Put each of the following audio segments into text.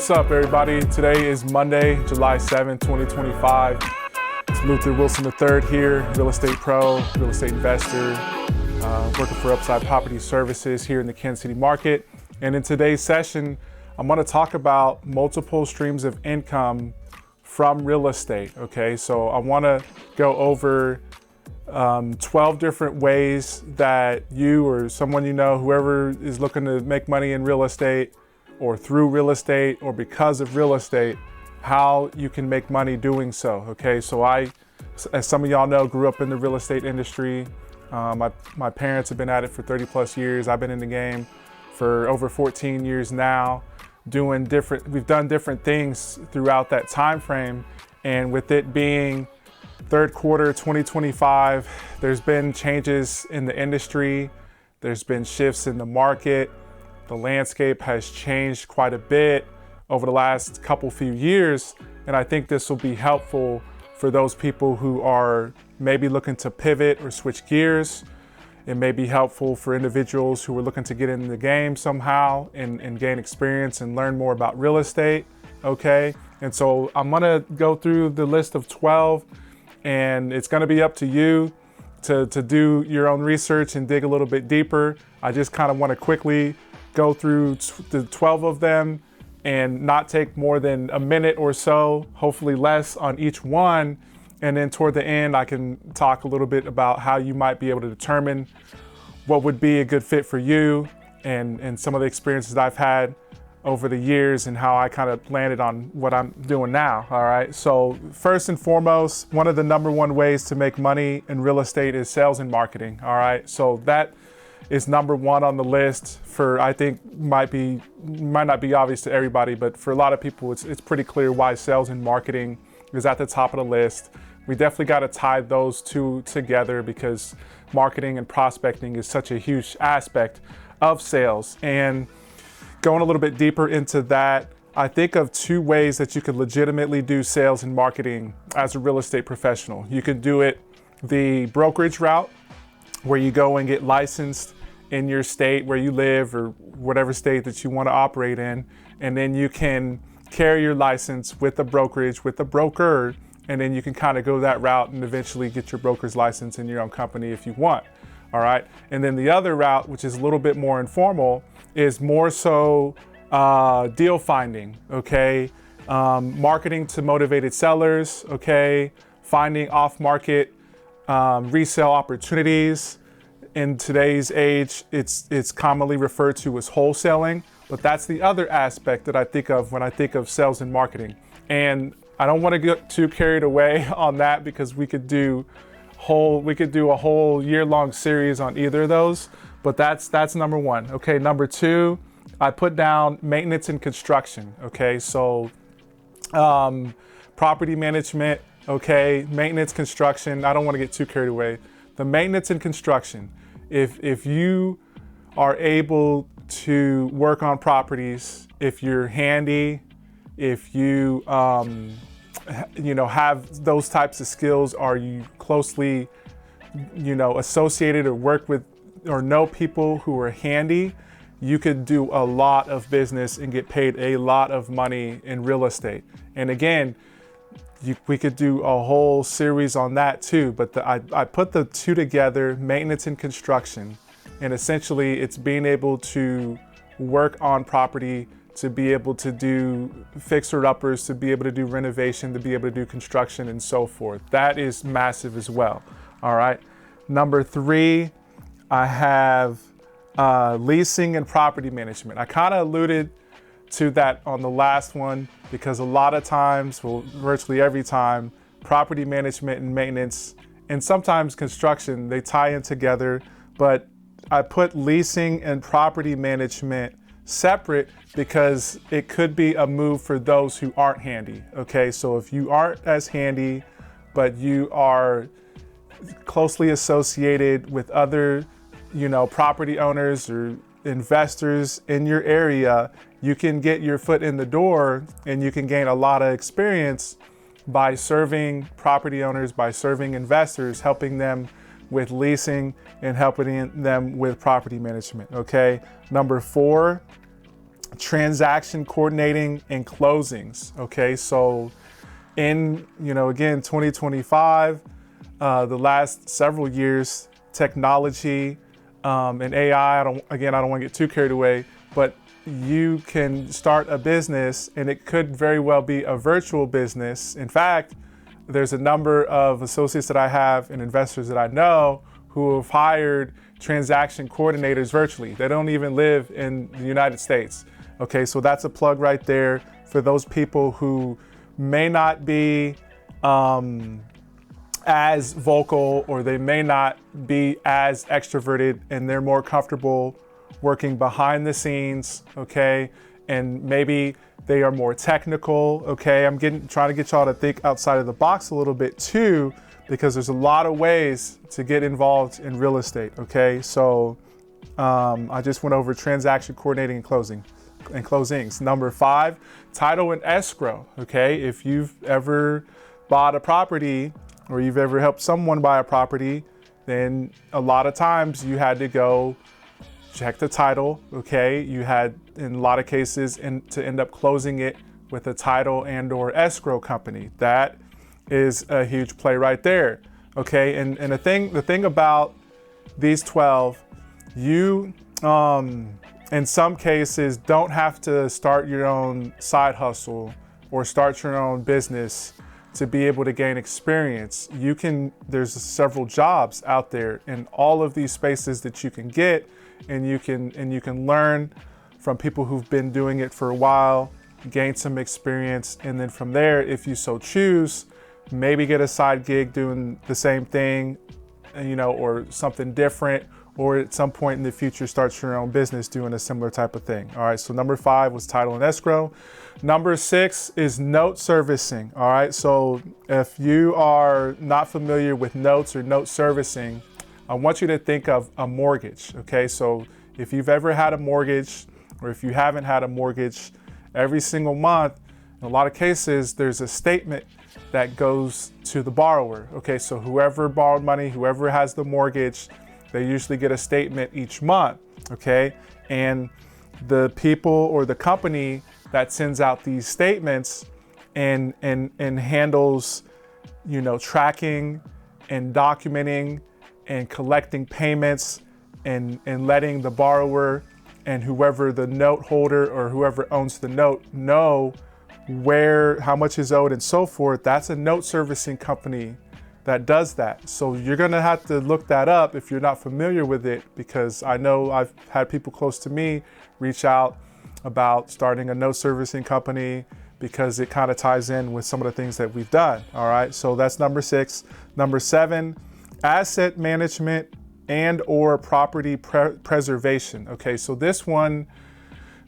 What's up, everybody? Today is Monday, July 7th, 2025. It's Luther Wilson III here, real estate pro, real estate investor, working for Upside Property Services here in the Kansas City market. And in today's session, I'm going to talk about multiple streams of income from real estate. Okay, so I want to go over 12 different ways that you or someone you know, whoever is looking to make money in real estate or through real estate or because of real estate, how you can make money doing so. Okay, so I, as some of y'all know, grew up in the real estate industry. My parents have been at it for 30 plus years. I've been in the game for over 14 years now, we've done different things throughout that time frame. And with it being third quarter 2025, there's been changes in the industry. There's been shifts in the market. The landscape has changed quite a bit over the last few years. And I think this will be helpful for those people who are maybe looking to pivot or switch gears. It may be helpful for individuals who are looking to get in the game somehow and gain experience and learn more about real estate. Okay. And so I'm going to go through the list of 12, and it's going to be up to you to do your own research and dig a little bit deeper. I just kind of want to quickly go through the 12 of them and not take more than a minute or so, hopefully less on each one. And then toward the end, I can talk a little bit about how you might be able to determine what would be a good fit for you and some of the experiences I've had over the years and how I kind of landed on what I'm doing now. All right. So first and foremost, one of the number one ways to make money in real estate is sales and marketing. All right. So that is number one on the list for, I think might not be obvious to everybody, but for a lot of people, it's pretty clear why sales and marketing is at the top of the list. We definitely got to tie those two together because marketing and prospecting is such a huge aspect of sales. And going a little bit deeper into that, I think of two ways that you could legitimately do sales and marketing as a real estate professional. You could do it the brokerage route, where you go and get licensed in your state where you live or whatever state that you want to operate in. And then you can carry your license with the brokerage, with the broker, and then you can kind of go that route and eventually get your broker's license in your own company if you want. All right. And then the other route, which is a little bit more informal, is more so deal finding. Okay. Marketing to motivated sellers. Okay. Finding off market resale opportunities. In today's age, it's commonly referred to as wholesaling, but that's the other aspect that I think of when I think of sales and marketing. And I don't want to get too carried away on that because we could do a whole year-long series on either of those, but that's number one. Okay, number two, I put down maintenance and construction. Okay, so property management. Okay, maintenance, construction. I don't want to get too carried away. The maintenance and construction. If you are able to work on properties, if you're handy, if you have those types of skills, are you closely associated or work with or know people who are handy, you could do a lot of business and get paid a lot of money in real estate. And again, we could do a whole series on that too, but I put the two together, maintenance and construction, and essentially it's being able to work on property, to be able to do fixer-uppers, to be able to do renovation, to be able to do construction and so forth. That is massive as well. All right. Number three, I have leasing and property management. I kind of alluded to that on the last one because a lot of times, well, virtually every time, property management and maintenance and sometimes construction, they tie in together, but I put leasing and property management separate because it could be a move for those who aren't handy. Okay, so if you aren't as handy, but you are closely associated with other, property owners or investors in your area, you can get your foot in the door and you can gain a lot of experience by serving property owners, by serving investors, helping them with leasing and helping them with property management. Okay. Number four, transaction coordinating and closings. Okay, so in, again, 2025, the last several years, technology and AI, I don't want to get too carried away, but you can start a business and it could very well be a virtual business. In fact, there's a number of associates that I have and investors that I know who have hired transaction coordinators virtually. They don't even live in the United States. Okay, so that's a plug right there for those people who may not be as vocal, or they may not be as extroverted, and they're more comfortable working behind the scenes, okay? And maybe they are more technical, okay? I'm trying to get y'all to think outside of the box a little bit too, because there's a lot of ways to get involved in real estate, okay? So I just went over transaction coordinating and closings. Number 5, title and escrow, okay? If you've ever bought a property or you've ever helped someone buy a property, then a lot of times you had to go check the title, okay? You had, in a lot of cases, to end up closing it with a title and or escrow company. That is a huge play right there, okay? And the thing about these 12, you, in some cases, don't have to start your own side hustle or start your own business to be able to gain experience. There's several jobs out there in all of these spaces that you can get, and you can learn from people who've been doing it for a while, gain some experience, and then from there, if you so choose, maybe get a side gig doing the same thing, or something different, or at some point in the future start your own business doing a similar type of thing. All right, so number 5 was title and escrow. Number 6 is note servicing. All right, so if you are not familiar with notes or note servicing, I want you to think of a mortgage, okay? So if you've ever had a mortgage, or if you haven't had a mortgage, every single month, in a lot of cases, there's a statement that goes to the borrower, okay? So whoever borrowed money, whoever has the mortgage, they usually get a statement each month, okay? And the people or the company that sends out these statements and handles, tracking and documenting and collecting payments and letting the borrower and whoever the note holder or whoever owns the note know how much is owed and so forth. That's a note servicing company that does that. So you're gonna have to look that up if you're not familiar with it, because I know I've had people close to me reach out about starting a note servicing company because it kind of ties in with some of the things that we've done. All right, so that's number 6. Number 7, asset management and or property preservation. Okay, so this one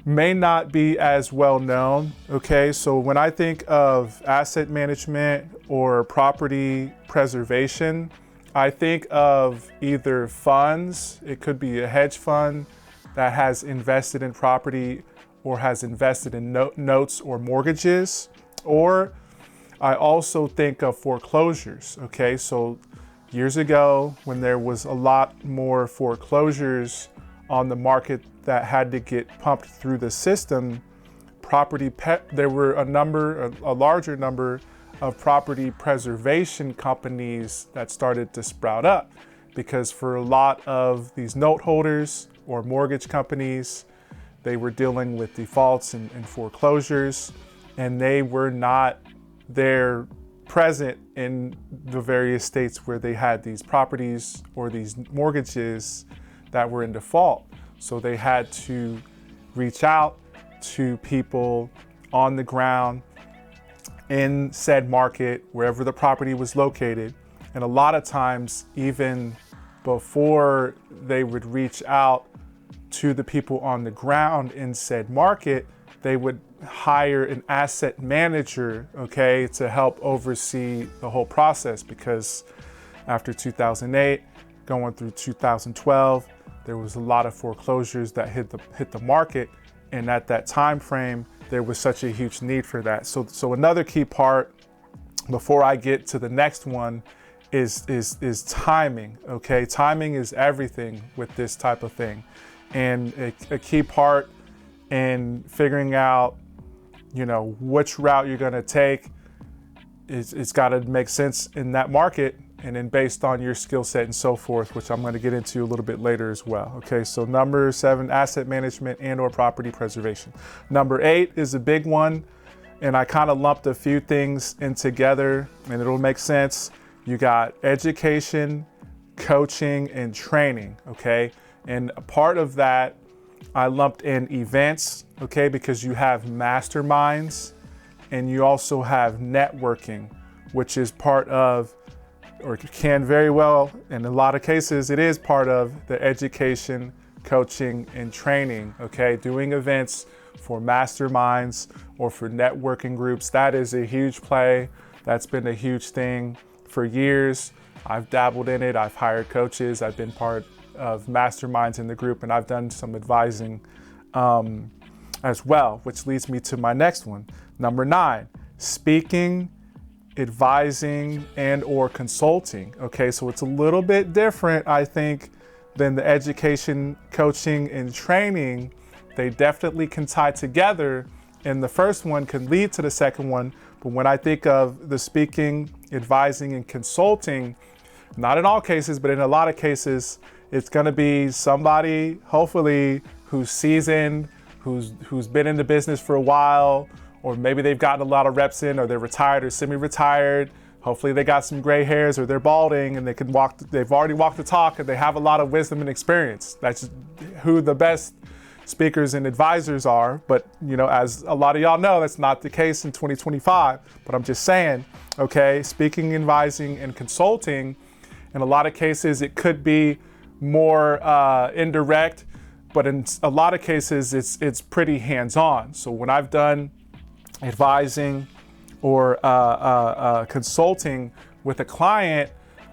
may not be as well known. Okay, so when I think of asset management or property preservation, I think of either funds, it could be a hedge fund that has invested in property or has invested in notes or mortgages, or I also think of foreclosures. Okay, so years ago, when there was a lot more foreclosures on the market that had to get pumped through the system, there were a larger number of property preservation companies that started to sprout up, because for a lot of these note holders or mortgage companies, they were dealing with defaults and foreclosures, and they were not there present in the various states where they had these properties or these mortgages that were in default. So they had to reach out to people on the ground in said market, wherever the property was located. And a lot of times, even before they would reach out to the people on the ground in said market, they would hire an asset manager, okay, to help oversee the whole process, because after 2008, going through 2012, there was a lot of foreclosures that hit the market, and at that time frame, there was such a huge need for that. So another key part before I get to the next one is timing, okay? Timing is everything with this type of thing. And a key part and figuring out, which route you're gonna take. It's gotta make sense in that market, and then based on your skill set and so forth, which I'm gonna get into a little bit later as well. Okay, so number 7, asset management and or property preservation. Number 8 is a big one, and I kind of lumped a few things in together and it'll make sense. You got education, coaching, and training, okay? And a part of that, I lumped in events, okay, because you have masterminds and you also have networking, which is part of, or can very well, in a lot of cases, it is part of the education, coaching, and training, okay? Doing events for masterminds or for networking groups, that is a huge play. That's been a huge thing for years. I've dabbled in it, I've hired coaches, I've been part of masterminds in the group, and I've done some advising as well, which leads me to my next one. Number 9, speaking, advising, and or consulting. Okay, so it's a little bit different, I think, than the education, coaching, and training. They definitely can tie together, and the first one can lead to the second one. But when I think of the speaking, advising, and consulting, not in all cases, but in a lot of cases, it's gonna be somebody, hopefully, who's seasoned, who's been in the business for a while, or maybe they've gotten a lot of reps in, or they're retired or semi-retired. Hopefully they got some gray hairs, or they're balding and they've already walked the talk, and they have a lot of wisdom and experience. That's who the best speakers and advisors are. But as a lot of y'all know, that's not the case in 2025. But I'm just saying, okay, speaking, advising, and consulting, in a lot of cases, it could be more indirect, but in a lot of cases, it's pretty hands-on. So when I've done advising or consulting with a client,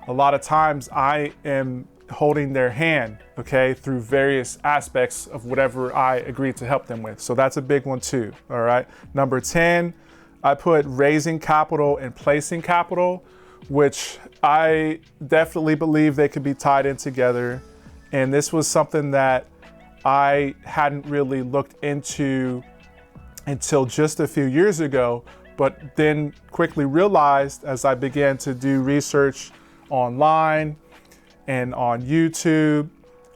a lot of times I am holding their hand, okay, through various aspects of whatever I agreed to help them with. So that's a big one too, all right? Number 10, I put raising capital and placing capital, which I definitely believe they could be tied in together. And this was something that I hadn't really looked into until just a few years ago, but then quickly realized as I began to do research online and on YouTube,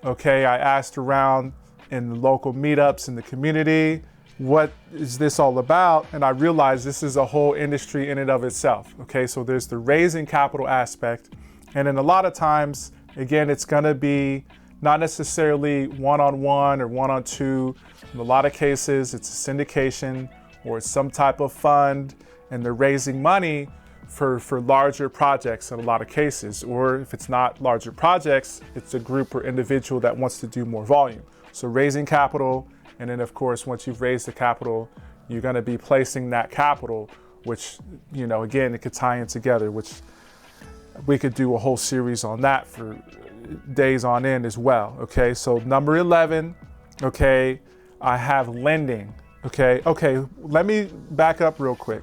okay, I asked around in the local meetups in the community, what is this all about? And I realized this is a whole industry in and of itself, okay? So there's the raising capital aspect, and then a lot of times, again, it's gonna be not necessarily one-on-one or one-on-two. In a lot of cases, it's a syndication or it's some type of fund, and they're raising money for larger projects in a lot of cases. Or if it's not larger projects, it's a group or individual that wants to do more volume. So raising capital, and then of course, once you've raised the capital, you're gonna be placing that capital, which, again, it could tie in together, which we could do a whole series on that for days on end as well, okay? So number 11, okay, I have lending, okay? Okay, let me back up real quick.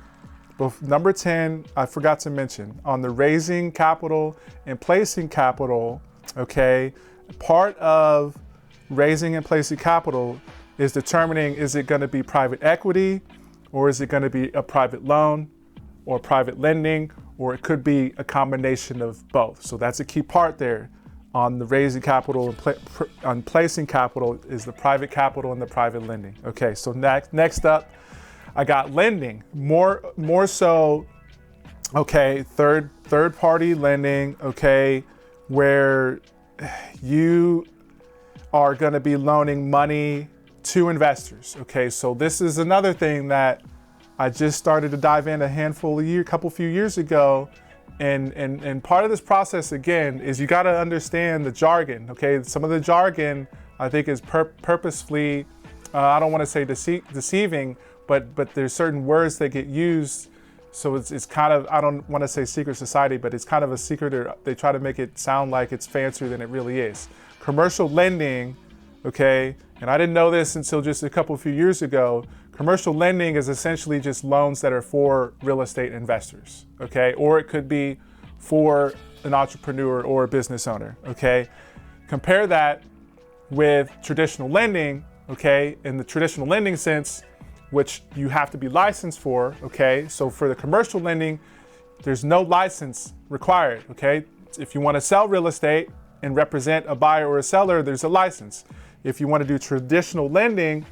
Number 10, I forgot to mention, on the raising capital and placing capital, okay, part of raising and placing capital is determining, is it gonna be private equity, or is it gonna be a private loan or private lending, or it could be a combination of both. So that's a key part there. On the raising capital and on placing capital is the private capital and the private lending. Okay, so next up, I got lending, more so, okay, third party lending, okay, where you are gonna be loaning money to investors, okay? So this is another thing that I just started to dive in a couple few years ago. And part of this process, again, is you gotta understand the jargon, okay? Some of the jargon, I think, is purposefully, I don't wanna say deceiving, but there's certain words that get used. So it's kind of, I don't wanna say secret society, but it's kind of a secret, or they try to make it sound like it's fancier than it really is. Commercial lending, okay? And I didn't know this until just a few years ago. Commercial lending is essentially just loans that are for real estate investors, okay? Or it could be for an entrepreneur or a business owner, okay? Compare that with traditional lending, okay, in the traditional lending sense, which you have to be licensed for, okay? So for the commercial lending, there's no license required, okay? If you want to sell real estate and represent a buyer or a seller, there's a license. If you want to do traditional lending,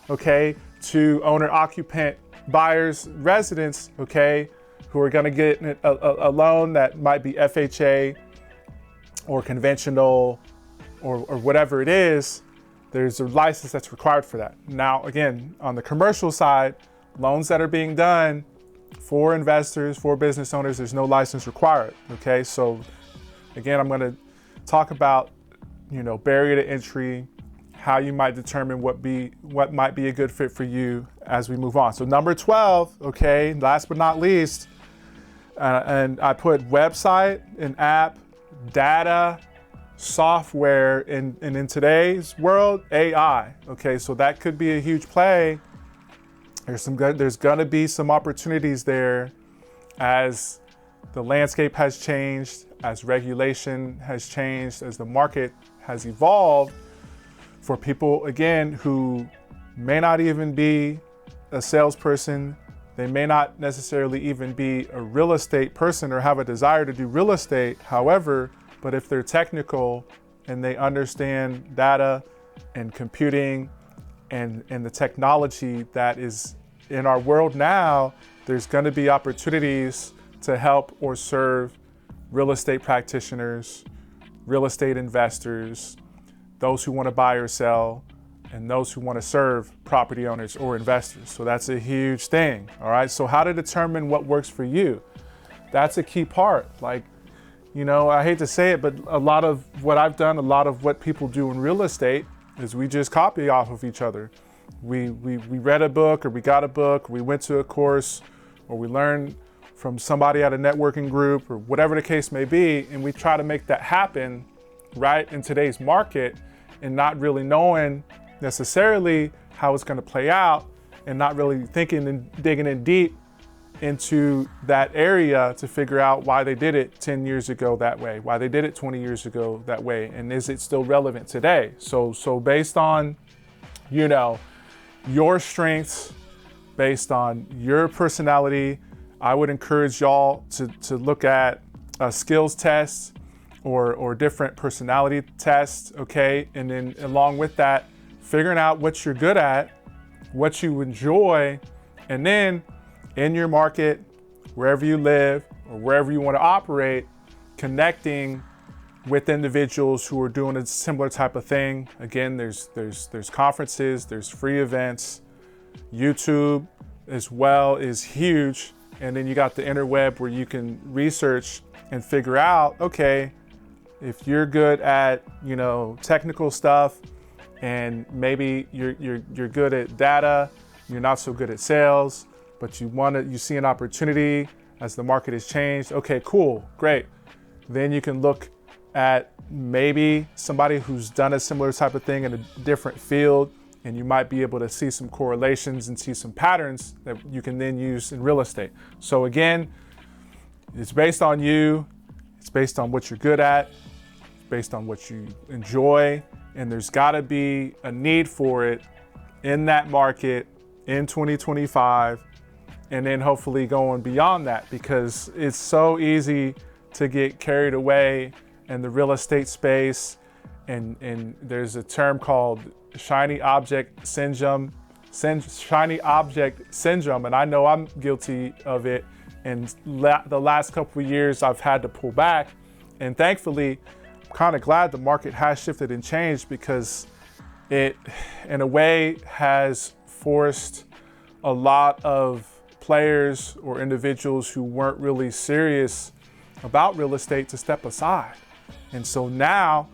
okay, to owner-occupant buyers, residents, okay, who are going to get a loan that might be FHA or conventional or whatever it is, there's a license that's required for that. Now, again, on the commercial side, loans that are being done for investors, for business owners, there's no license required, okay? So again, I'm gonna talk about, barrier to entry, how you might determine what might be a good fit for you as we move on. So number 12, okay, last but not least, and I put website and app, data, software, and in today's world, AI. Okay, so that could be a huge play. There's gonna be some opportunities there as the landscape has changed, as regulation has changed, as the market has evolved, for people, again, who may not even be a salesperson, they may not necessarily even be a real estate person or have a desire to do real estate. However, but if they're technical and they understand data and computing and the technology that is in our world now, there's going to be opportunities to help or serve real estate practitioners, real estate investors, those who want to buy or sell, and those who want to serve property owners or investors. So that's a huge thing. All right. So how to determine what works for you? That's a key part. Like, I hate to say it, but a lot of what I've done, a lot of what people do in real estate is we just copy off of each other. We read a book, or we got a book, or we went to a course, or we learned from somebody at a networking group, or whatever the case may be, and we try to make that happen, right, in today's market, and not really knowing necessarily how it's going to play out, and not really thinking and digging in deep into that area to figure out why they did it 10 years ago that way, why they did it 20 years ago that way, and is it still relevant today? So based on, your strengths, based on your personality, I would encourage y'all to look at a skills test or different personality tests, okay? And then along with that, figuring out what you're good at, what you enjoy, and then in your market, wherever you live or wherever you want to operate, connecting with individuals who are doing a similar type of thing. Again, there's conferences, there's free events. YouTube as well is huge. And then you got the interweb where you can research and figure out, okay, if you're good at, technical stuff, and maybe you're good at data, you're not so good at sales, but you see an opportunity as the market has changed. Okay, cool, great. Then you can look at maybe somebody who's done a similar type of thing in a different field, and you might be able to see some correlations and see some patterns that you can then use in real estate. So again, it's based on you, it's based on what you're good at, it's based on what you enjoy, and there's gotta be a need for it in that market in 2025, and then hopefully going beyond that, because it's so easy to get carried away in the real estate space. And there's a term called shiny object syndrome, and I know I'm guilty of it. And the last couple of years I've had to pull back, and thankfully I'm kind of glad the market has shifted and changed, because it in a way has forced a lot of players or individuals who weren't really serious about real estate to step aside. And so now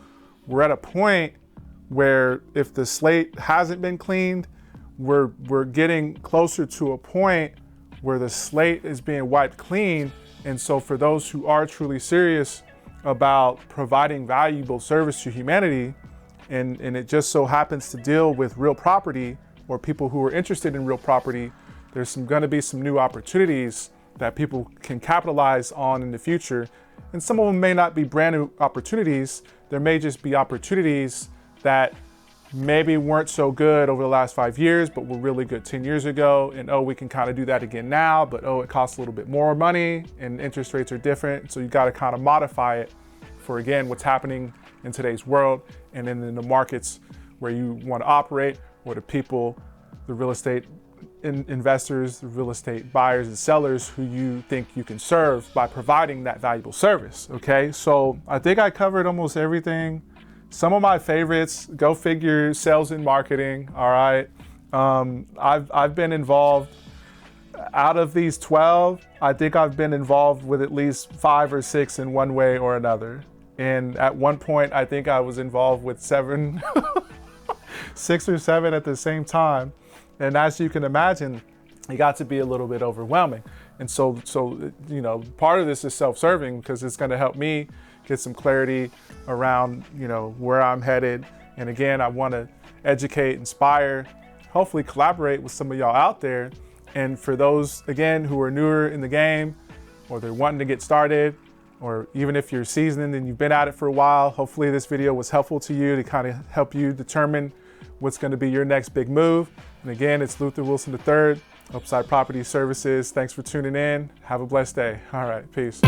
we're at a point where if the slate hasn't been cleaned, we're getting closer to a point where the slate is being wiped clean. And so for those who are truly serious about providing valuable service to humanity, and it just so happens to deal with real property or people who are interested in real property, there's going to be some new opportunities that people can capitalize on in the future. And some of them may not be brand new opportunities. There may just be opportunities that maybe weren't so good over the last 5 years, but were really good 10 years ago. And oh, we can kind of do that again now, but oh, it costs a little bit more money and interest rates are different. So you got to kind of modify it for, again, what's happening in today's world and then in the markets where you want to operate, or the people, the real estate investors, the real estate buyers and sellers who you think you can serve by providing that valuable service. Okay, so I think I covered almost everything. Some of my favorites, go figure, sales and marketing. All right, I've been involved. Out of these 12, I think I've been involved with at least 5 or 6 in one way or another. And at one point, I think I was involved with 7, 6 or 7 at the same time. And as you can imagine, it got to be a little bit overwhelming. And so you know, part of this is self-serving because it's going to help me get some clarity around, you know, where I'm headed. And again, I want to educate, inspire, hopefully collaborate with some of y'all out there. And for those, again, who are newer in the game, or they're wanting to get started, or even if you're seasoned and you've been at it for a while, hopefully this video was helpful to you to kind of help you determine what's going to be your next big move. And again, it's Luther Wilson III, Upside Property Services. Thanks for tuning in. Have a blessed day. All right, peace.